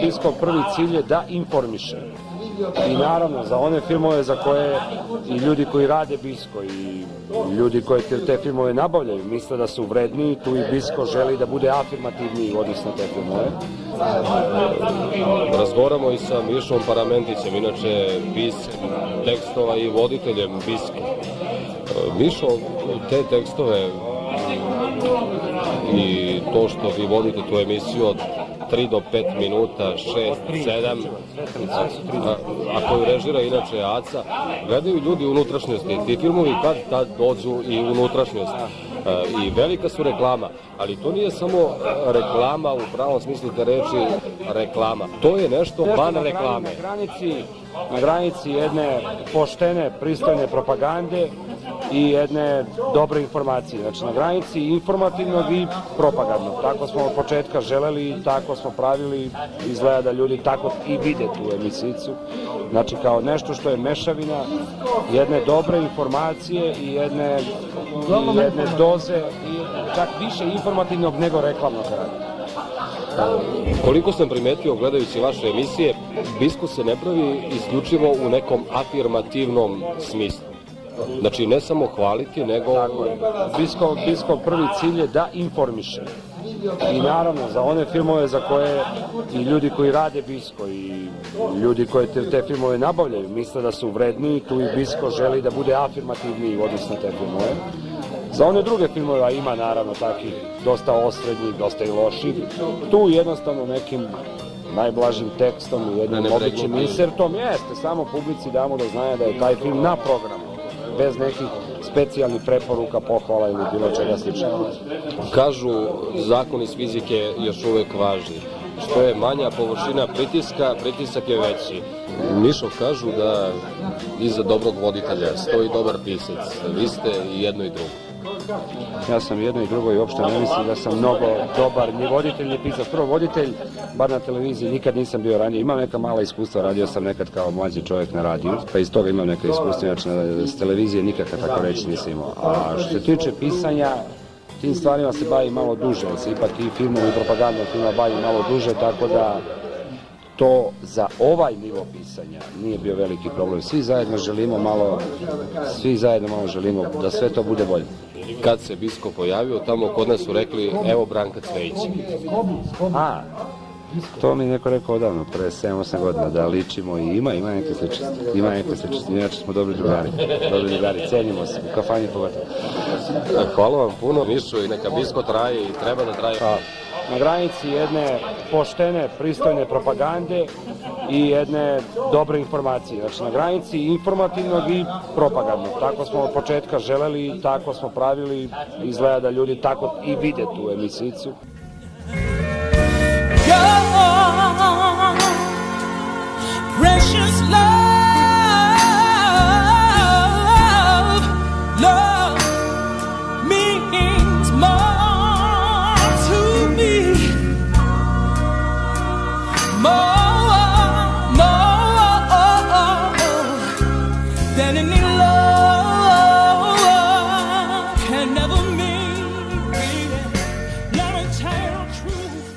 Biskov prvi cilj je da informiše. I naravno, za one filmove za koje i ljudi koji rade Bisko i ljudi koji te filmove nabavljaju misle da su vredniji, tu i Bisko želi da bude afirmativniji u odnosu na te filmove. Razgovaramo i sa Mišom Paramentićem, inače piscem tekstova i voditeljem Biske. Mišo, te tekstove i to što vi vodite tu emisiju od 3 do 5 minuta, 6, 7, a koju režira inače Aca, gledaju ljudi unutrašnjosti. Ti filmovi tad dođu i unutrašnjost. I velika su reklama, ali to nije samo reklama u pravom smislu te reči reklama. To je nešto van reklame. Na granici jedne poštene, pristojne propagande i jedne dobre informacije. Znači, na granici informativnog i propagandnog. Tako smo od početka želeli, tako smo pravili, izgleda da ljudi tako i vide tu emisijicu. Znači, kao nešto što je mešavina jedne dobre informacije i jedne doze, i čak više informativnog nego reklamnog rada. Koliko sam primetio gledajući vaše emisije, Bisko se ne pravi isključivo u nekom afirmativnom smislu. Znači, ne samo hvaliti, nego... Biskov prvi cilj je da informiše. I naravno, za one filmove za koje i ljudi koji rade Bisko i ljudi koji te filmove nabavljaju misle da su vredniji, tu i Bisko želi da bude afirmativniji u odnosu na te filmove. Za one druge filmove, a ima naravno takih dosta osrednjih, dosta i loših, tu jednostavno nekim najblažim tekstom i jednim običnim insertom jeste, samo publici damo do znanja da je taj film na programu, bez nekih specijalnih preporuka, pohvala ili bilo čega sličnog. Kažu, zakon iz fizike još uvek važi. Što je manja površina pritiska, pritisak je veći. Mišo, kažu da iza dobrog voditelja stoji dobar pisac. Vi ste i jedno i drugo. Ja sam jedno i drugo i uopšte ne mislim da sam mnogo dobar ni voditelj, ni pisac. Prvo, voditelj, bar na televiziji, nikad nisam bio ranije. Imam neka mala iskustva, radio sam nekad kao mlađi čovjek na radiju, pa iz toga imam neka iskustva, inače s televizije nikakve tako reći nisam imao. A što se tiče pisanja, tim stvarima se bavi malo duže, jer se ipak i filmom i propagandom filma bavi malo duže, tako da to za ovaj nivo pisanja nije bio veliki problem. Svi zajedno želimo da sve to bude bolje. Kad se Bisko pojavio, tamo kod nas su rekli, evo Branka Cvejić. To mi neko rekao odavno, pre 7-8 godina, da ličimo i ima neke sličnosti, inače smo dobri drugari, cenimo se, u kafani pogotovo. Hvala vam puno, Mišo, i neka Bisko traje i treba da traje. Na granici jedne poštene, pristojne propagande i jedne dobre informacije. Znači, na granici informativnog i propagandnog. Tako smo od početka želeli, tako smo pravili, izgleda da ljudi tako i vide tu emisijicu. Precious love means more to me, more than any love can never mean, baby. Let me tell you the truth.